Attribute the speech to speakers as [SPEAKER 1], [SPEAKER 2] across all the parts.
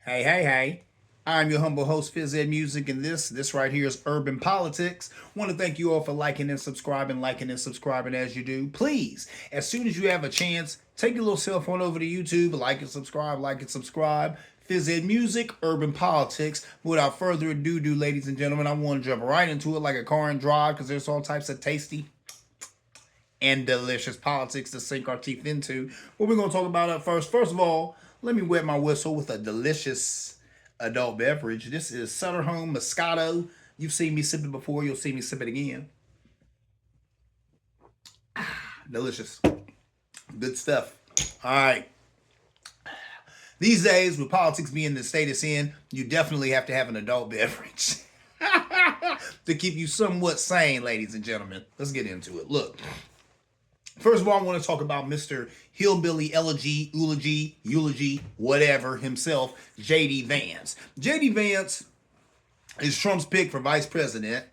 [SPEAKER 1] Hey, hey, hey. I'm your humble host, phizzed Music, and this right here is Urban Politics. Want to thank you all for liking and subscribing as you do. Please, as soon as you have a chance, take your little cell phone over to YouTube, like and subscribe. Phizzed Music, Urban Politics. Without further ado, ladies and gentlemen, I want to jump right into it like a car and drive because there's all types of tasty and delicious politics to sink our teeth into. What we're going to talk about at first. First of all, let me wet my whistle with a delicious adult beverage. This is Sutter Home Moscato. You've seen me sip it before. You'll see me sip it again. Delicious. Good stuff. All right. These days, with politics being the state it's in, you definitely have to have an adult beverage to keep you somewhat sane, ladies and gentlemen. Let's get into it. Look, first of all, I want to talk about Mr. Hillbilly Eulogy, whatever himself, J.D. Vance. J.D. Vance is Trump's pick for vice president,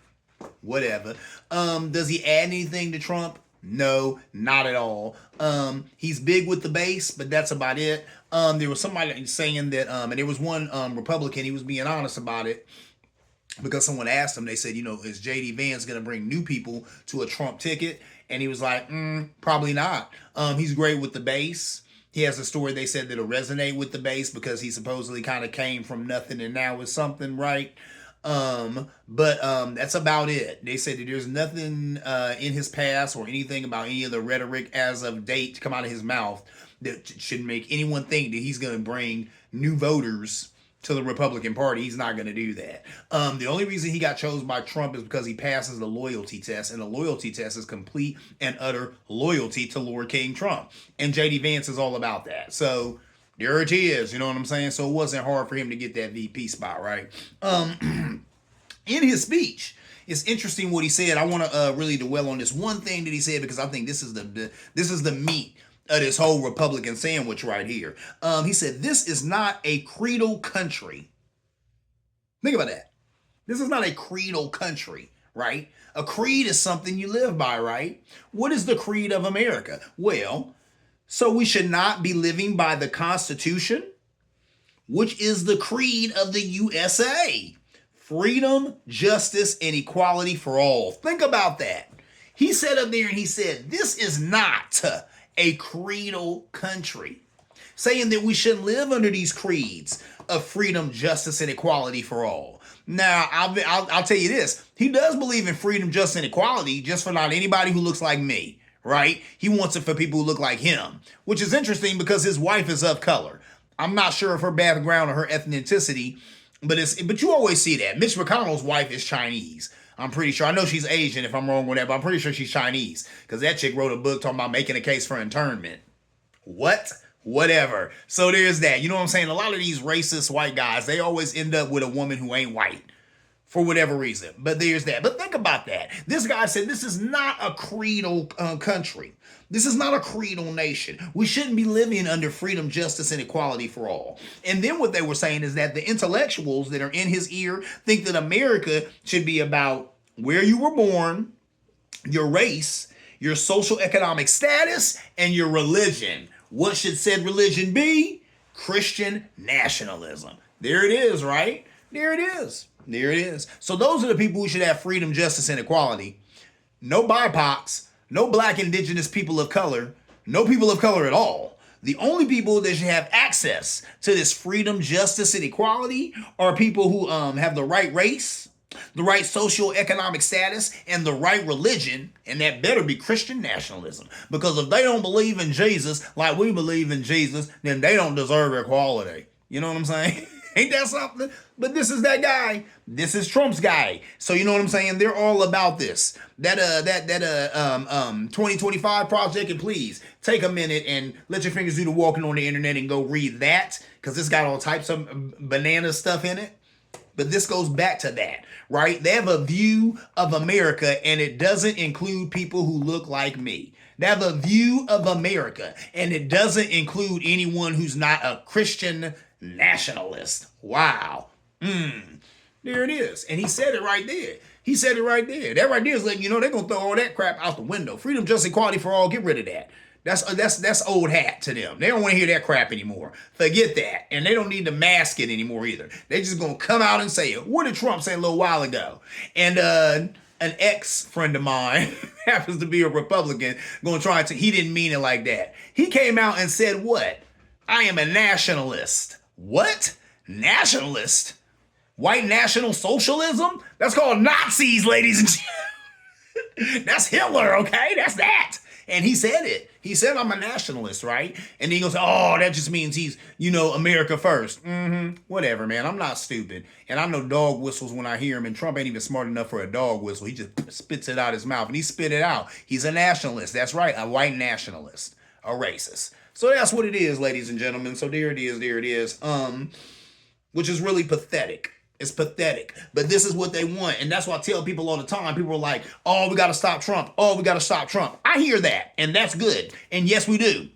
[SPEAKER 1] whatever. Does he add anything to Trump? No, not at all. He's big with the base, but that's about it. There was somebody saying that, and there was one Republican, he was being honest about it, because someone asked him, they said, is J.D. Vance going to bring new people to a Trump ticket? And he was like, probably not. He's great with the base. He has a story, they said, that'll resonate with the base because he supposedly kind of came from nothing and now is something, right? But that's about it. They said that there's nothing in his past or anything about any of the rhetoric as of date to come out of his mouth that should make anyone think that he's going to bring new voters to the Republican Party. He's not going to do that. The only reason he got chosen by Trump is because he passes the loyalty test, and the loyalty test is complete and utter loyalty to Lord King Trump. And J.D. Vance is all about that. So there it is, you know what I'm saying? So it wasn't hard for him to get that VP spot, right? In his speech, it's interesting what he said. I want to really dwell on this one thing that he said because I think this is the meat of this whole Republican sandwich right here. He said, "This is not a creedal country." Think about that. This is not a creedal country, right? A creed is something you live by, right? What is the creed of America? Well, so we should not be living by the Constitution, which is the creed of the USA. Freedom, justice, and equality for all. Think about that. He said up there and he said, this is not a creedal country, saying that we shouldn't live under these creeds of freedom, justice, and equality for all. Now, I'll tell you this. He does believe in freedom, justice, and equality, just for not anybody who looks like me, right? He wants it for people who look like him, which is interesting because his wife is of color. I'm not sure of her background or her ethnicity, but you always see that. Mitch McConnell's wife is Chinese. I'm pretty sure. I know she's Asian if I'm wrong with that, but I'm pretty sure she's Chinese because that chick wrote a book talking about making a case for internment. What? Whatever. So there's that. You know what I'm saying? A lot of these racist white guys, they always end up with a woman who ain't white for whatever reason. But there's that. But think about that. This guy said this is not a creedal country. This is not a creedal nation. We shouldn't be living under freedom, justice, and equality for all. And then what they were saying is that the intellectuals that are in his ear think that America should be about where you were born, your race, your social economic status, and your religion. What should said religion be? Christian nationalism. There it is, right? There it is. There it is. So those are the people who should have freedom, justice, and equality. No BIPOCs, no black, indigenous people of color, no people of color at all. The only people that should have access to this freedom, justice, and equality are people who have the right race, the right socio-economic status, and the right religion, and that better be Christian nationalism. Because if they don't believe in Jesus like we believe in Jesus, then they don't deserve equality. You know what I'm saying? Ain't that something? But this is that guy. This is Trump's guy. So you know what I'm saying? They're all about this. That 2025 project, and please take a minute and let your fingers do the walking on the internet and go read that, because it's got all types of banana stuff in it. But this goes back to that, right? They have a view of America, and it doesn't include people who look like me. They have a view of America, and it doesn't include anyone who's not a Christian nationalist. Wow. There it is. And he said it right there. He said it right there. That right there is letting you know they're going to throw all that crap out the window. Freedom, justice, equality for all. Get rid of that. That's old hat to them. They don't want to hear that crap anymore. Forget that. And they don't need to mask it anymore either. They just gonna come out and say it. What did Trump say a little while ago? And an ex-friend of mine happens to be a Republican, gonna try to, he didn't mean it like that. He came out and said what? I am a nationalist. What? Nationalist? White National Socialism? That's called Nazis, ladies and gentlemen. That's Hitler, okay? That's that. And he said it. He said, I'm a nationalist, right? And he goes, oh, that just means he's, America first. Whatever, man. I'm not stupid. And I know dog whistles when I hear him, and Trump ain't even smart enough for a dog whistle. He just spits it out his mouth, and he spit it out. He's a nationalist. That's right, a white nationalist, a racist. So that's what it is, ladies and gentlemen. So there it is, which is really pathetic. It's pathetic. But this is what they want. And that's why I tell people all the time. People are like, oh, we got to stop Trump. Oh, we got to stop Trump. I hear that. And that's good. And yes, we do.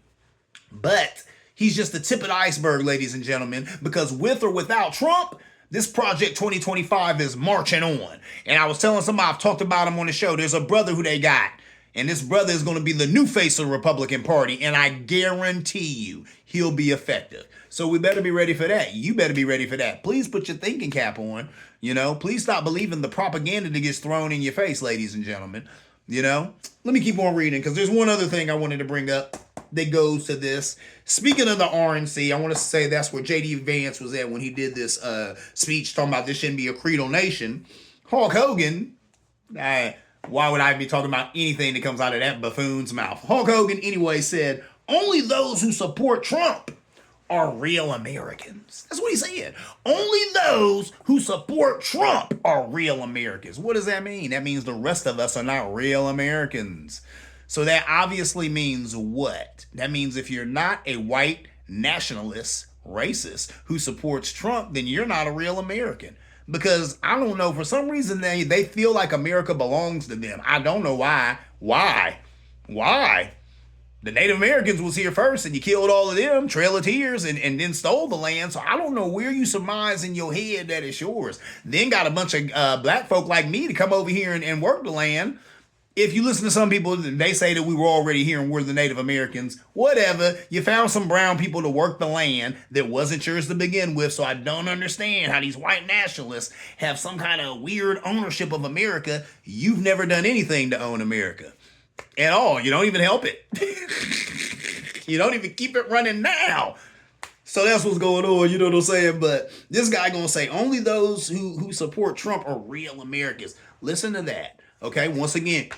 [SPEAKER 1] But he's just the tip of the iceberg, ladies and gentlemen, because with or without Trump, this Project 2025 is marching on. And I was telling somebody, I've talked about him on the show. There's a brother who they got. And this brother is going to be the new face of the Republican Party. And I guarantee you, he'll be effective. So we better be ready for that. You better be ready for that. Please put your thinking cap on. Please stop believing the propaganda that gets thrown in your face, ladies and gentlemen. Let me keep on reading, because there's one other thing I wanted to bring up that goes to this. Speaking of the RNC, I want to say that's where J.D. Vance was at when he did this speech talking about this shouldn't be a creedal nation. Hulk Hogan, why would I be talking about anything that comes out of that buffoon's mouth? Hulk Hogan, anyway, said, only those who support Trump are real Americans. That's what he said. Only those who support Trump are real Americans. What does that mean? That means the rest of us are not real Americans. So that obviously means what? That means if you're not a white nationalist, racist, who supports Trump, then you're not a real American. Because I don't know, for some reason they feel like America belongs to them. I don't know why. Why? The Native Americans was here first, and you killed all of them, Trail of Tears, and then stole the land. So I don't know where you surmise in your head that it's yours. Then got a bunch of black folk like me to come over here and work the land. If you listen to some people, they say that we were already here and we're the Native Americans. Whatever. You found some brown people to work the land that wasn't yours to begin with. So I don't understand how these white nationalists have some kind of weird ownership of America. You've never done anything to own America at all. You don't even help it. You don't even keep it running now. So that's what's going on, you know what I'm saying? But this guy gonna say only those who support Trump are real Americans. Listen to that. Okay, once again,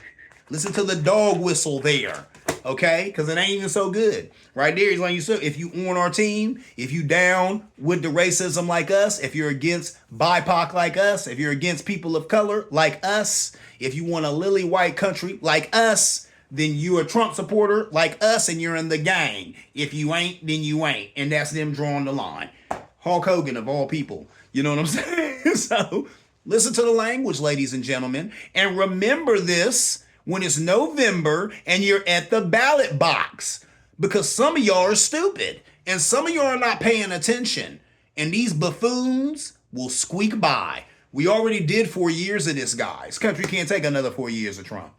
[SPEAKER 1] listen to the dog whistle there, okay? Because it ain't even so good. Right there, he's like, if you on our team, if you down with the racism like us, if you're against BIPOC like us, if you're against people of color like us, if you want a lily white country like us, then you're a Trump supporter like us and you're in the gang. If you ain't, then you ain't. And that's them drawing the line. Hulk Hogan of all people. You know what I'm saying? So listen to the language, ladies and gentlemen, and remember this when it's November and you're at the ballot box, because some of y'all are stupid and some of y'all are not paying attention, and these buffoons will squeak by. We already did 4 years of this, guys. Country can't take another 4 years of Trump.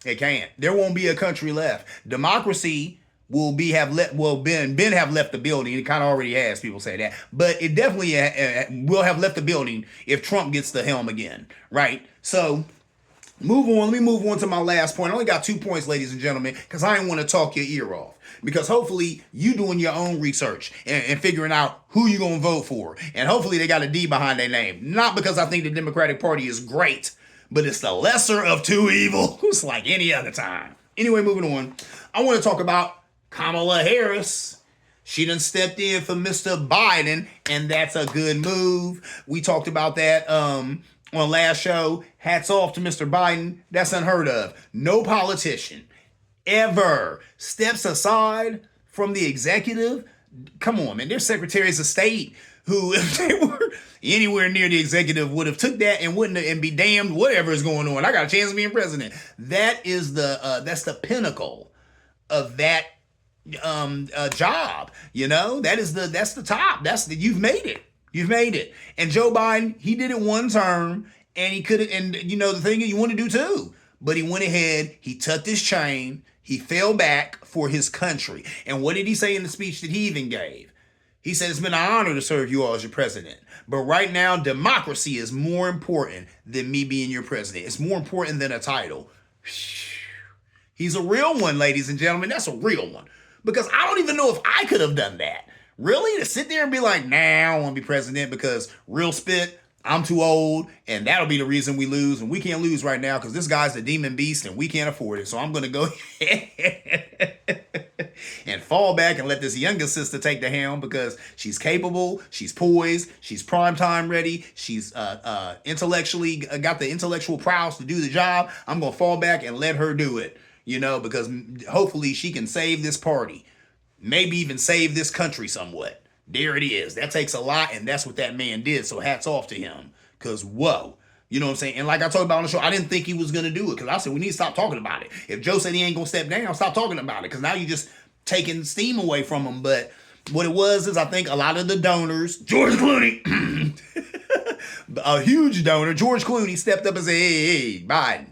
[SPEAKER 1] It can't. There won't be a country left. Democracy will have left the building. It kind of already has, people say that, but it definitely will have left the building if Trump gets the helm again, right? So move on. Let me move on to my last point. I only got 2 points, ladies and gentlemen, because I didn't want to talk your ear off, because hopefully you doing your own research and figuring out who you're going to vote for, and hopefully they got a D behind their name. Not because I think the Democratic Party is great, but it's the lesser of two evils like any other time. Anyway, moving on. I want to talk about Kamala Harris. She done stepped in for Mr. Biden, and that's a good move. We talked about that on last show. Hats off to Mr. Biden. That's unheard of. No politician ever steps aside from the executive. Come on, man. There's secretaries of state who, if they were anywhere near the executive, would have took that and wouldn't have, and be damned whatever is going on. I got a chance of being president. That is that's the pinnacle of that job. That's the top. You've made it. And Joe Biden, he did it one term, and he could have, and the thing you want to do too, but he went ahead, he tucked his chain, He fell back for his country. And what did he say in the speech that he even gave? He said, it's been an honor to serve you all as your president. But right now, democracy is more important than me being your president. It's more important than a title. He's a real one, ladies and gentlemen. That's a real one. Because I don't even know if I could have done that. Really? To sit there and be like, nah, I don't want to be president because real spit, I'm too old, and that'll be the reason we lose. And we can't lose right now because this guy's the demon beast and we can't afford it. So I'm going to go and fall back and let this younger sister take the helm because she's capable, she's poised, she's prime time ready, she's intellectually got the intellectual prowess to do the job. I'm going to fall back and let her do it, because hopefully she can save this party, maybe even save this country somewhat. There it is. That takes a lot, and that's what that man did. So hats off to him. Because, whoa. You know what I'm saying? And like I talked about on the show, I didn't think he was going to do it. Because I said, we need to stop talking about it. If Joe said he ain't going to step down, stop talking about it. Because now you're just taking steam away from him. But what it was is I think a lot of the donors, George Clooney, a huge donor, George Clooney stepped up and said, hey, Biden,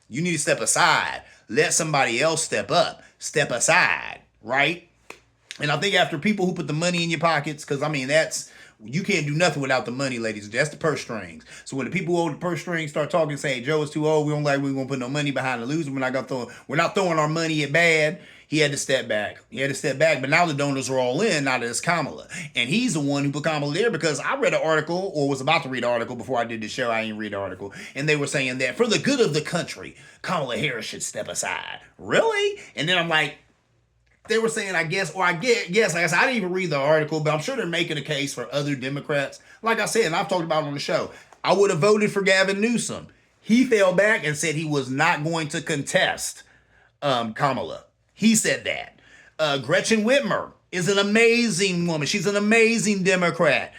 [SPEAKER 1] you need to step aside. Let somebody else step up. Step aside. Right? And I think after people who put the money in your pockets, because you can't do nothing without the money, ladies. That's the purse strings. So when the people who hold the purse strings start talking, saying Joe is too old, we're gonna put no money behind the loser. We're not throwing our money at bad. He had to step back. But now the donors are all in. Now that it's Kamala, and he's the one who put Kamala there because I read an article or was about to read an article before I did the show. I didn't read the article, and they were saying that for the good of the country, Kamala Harris should step aside. Really? And then I'm like. They were saying, I guess, like I said, I didn't even read the article, but I'm sure they're making a case for other Democrats. Like I said, and I've talked about it on the show, I would have voted for Gavin Newsom. He fell back and said he was not going to contest Kamala. He said that. Gretchen Whitmer is an amazing woman. She's an amazing Democrat.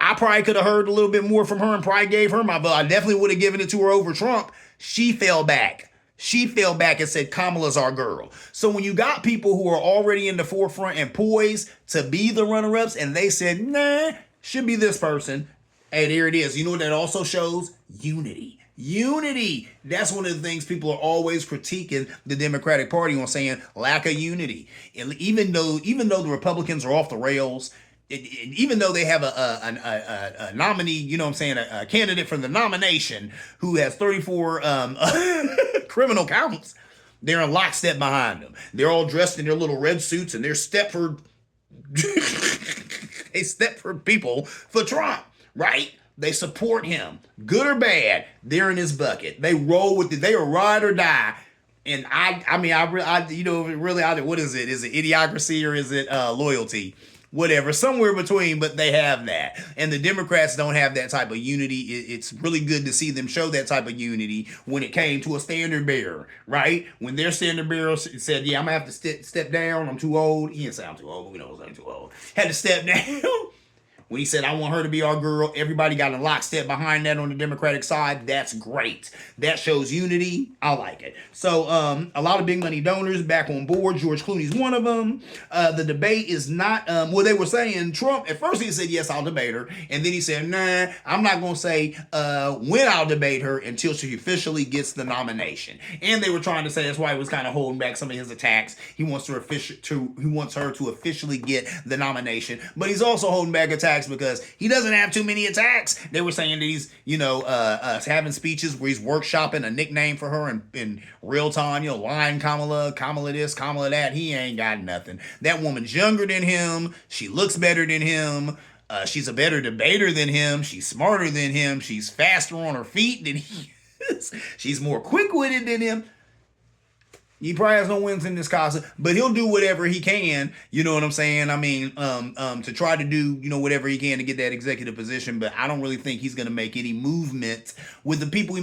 [SPEAKER 1] I probably could have heard a little bit more from her and probably gave her my vote. I definitely would have given it to her over Trump. She fell back. She fell back and said, Kamala's our girl. So when you got people who are already in the forefront and poised to be the runner-ups and they said, nah, should be this person. Hey, there it is. You know what that also shows? Unity. Unity. That's one of the things people are always critiquing the Democratic Party on, saying lack of unity. And even though the Republicans are off the rails, even though they have a nominee, you know what I'm saying, a candidate for the nomination who has 34 criminal counts, they're in lockstep behind them. They're all dressed in their little red suits and they're Stepford people for Trump, right? They support him, good or bad. They're in his bucket. They roll with it. They are ride or die. And what is it? Is it idiocracy or is it loyalty? Whatever, somewhere between, but they have that. And the Democrats don't have that type of unity. It's really good to see them show that type of unity when it came to a standard bearer, right? When their standard bearer said, yeah, I'm going to have to step down. I'm too old. He didn't say I'm too old, but we know I'm too old. Had to step down. When he said, I want her to be our girl, everybody got a lockstep behind that on the Democratic side. That's great. That shows unity. I like it. So a lot of big money donors back on board. George Clooney's one of them. The debate is not, they were saying Trump, at first he said, yes, I'll debate her. And then he said, nah, I'm not going to say when I'll debate her until she officially gets the nomination. And they were trying to say that's why he was kind of holding back some of his attacks. He wants her to officially get the nomination. But he's also holding back attacks because he doesn't have too many attacks. They were saying that he's, having speeches where he's workshopping a nickname for her in real time, lying Kamala this, Kamala that. He ain't got nothing. That woman's younger than him. She looks better than him. She's a better debater than him. She's smarter than him. She's faster on her feet than he is. She's more quick-witted than him. He probably has no wins in this casa, but he'll do whatever he can, you know what I'm saying? I mean, to try to do, whatever he can to get that executive position, but I don't really think he's going to make any movement with the people he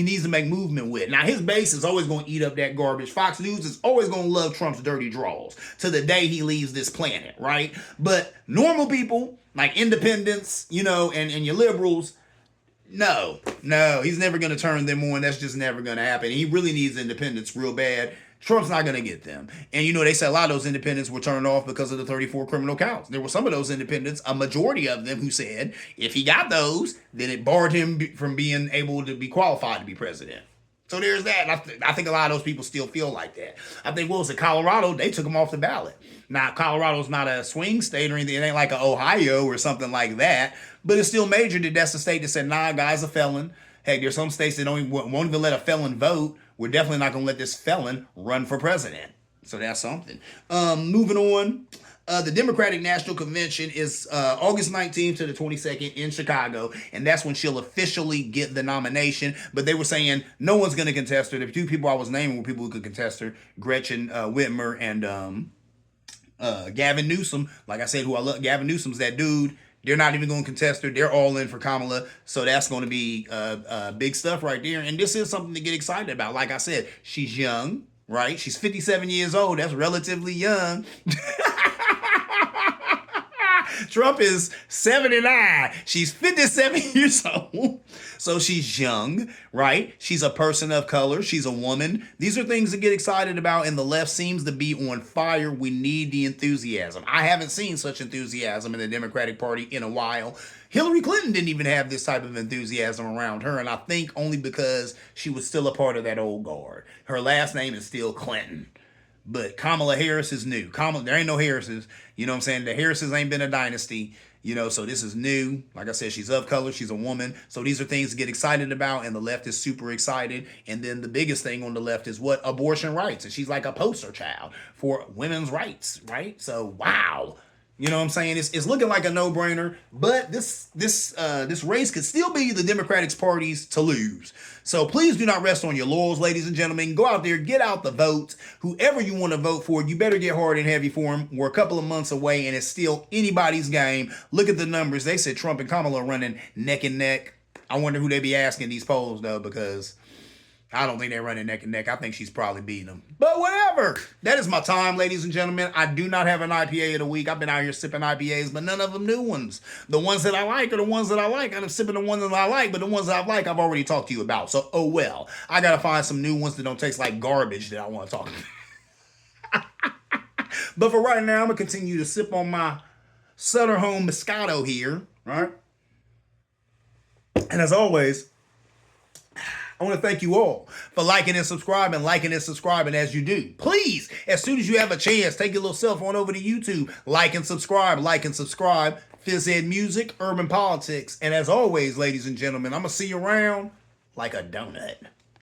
[SPEAKER 1] needs to make movement with. Now, his base is always going to eat up that garbage. Fox News is always going to love Trump's dirty draws to the day he leaves this planet, right? But normal people, like independents, and your liberals, no, he's never going to turn them on. That's just never going to happen. He really needs independents real bad. Trump's not going to get them. And, they said a lot of those independents were turned off because of the 34 criminal counts. There were some of those independents, a majority of them, who said if he got those, then it barred him from being able to be qualified to be president. So there's that. And I think a lot of those people still feel like that. I think, what was it, Colorado? They took them off the ballot. Now, Colorado's not a swing state or anything. It ain't like an Ohio or something like that. But it's still major that that's the state that said, nah, guy's a felon. Heck, there's some states that won't even let a felon vote. We're definitely not going to let this felon run for president. So that's something. Moving on. The Democratic National Convention is August 19th to the 22nd in Chicago, and that's when she'll officially get the nomination. But they were saying no one's going to contest her. The two people I was naming were people who could contest her, Gretchen Whitmer and Gavin Newsom. Like I said, who I love, Gavin Newsom's that dude. They're not even going to contest her. They're all in for Kamala. So that's going to be big stuff right there. And this is something to get excited about. Like I said, she's young, right? She's 57 years old. That's relatively young. Trump is 79. She's 57 years old. So she's young, right? She's a person of color. She's a woman. These are things to get excited about, and the left seems to be on fire. We need the enthusiasm. I haven't seen such enthusiasm in the Democratic Party in a while. Hillary Clinton didn't even have this type of enthusiasm around her, and I think only because she was still a part of that old guard. Her last name is still Clinton. But Kamala Harris is new. There ain't no Harrises. You know what I'm saying? The Harrises ain't been a dynasty. So this is new. Like I said, she's of color. She's a woman. So these are things to get excited about, and the left is super excited. And then the biggest thing on the left is what? Abortion rights. And she's like a poster child for women's rights, right? So, wow. You know what I'm saying? It's looking like a no-brainer, but this race could still be the Democratic Party's to lose. So please do not rest on your laurels, ladies and gentlemen. Go out there, get out the votes. Whoever you want to vote for, you better get hard and heavy for them. We're a couple of months away, and it's still anybody's game. Look at the numbers. They said Trump and Kamala are running neck and neck. I wonder who they be asking these polls, though, because I don't think they're running neck and neck. I think she's probably beating them. But whatever. That is my time, ladies and gentlemen. I do not have an IPA of the week. I've been out here sipping IPAs, but none of them new ones. The ones that I like are the ones that I like. I'm sipping the ones that I like, but the ones that I like, I've already talked to you about. So, oh well. I got to find some new ones that don't taste like garbage that I want to talk about. But for right now, I'm going to continue to sip on my Sutter Home Moscato here, right? And as always, I want to thank you all for liking and subscribing as you do. Please, as soon as you have a chance, take your little cell phone over to YouTube, like and subscribe. Phizzed Music, Urban Politics. And as always, ladies and gentlemen, I'm going to see you around like a donut.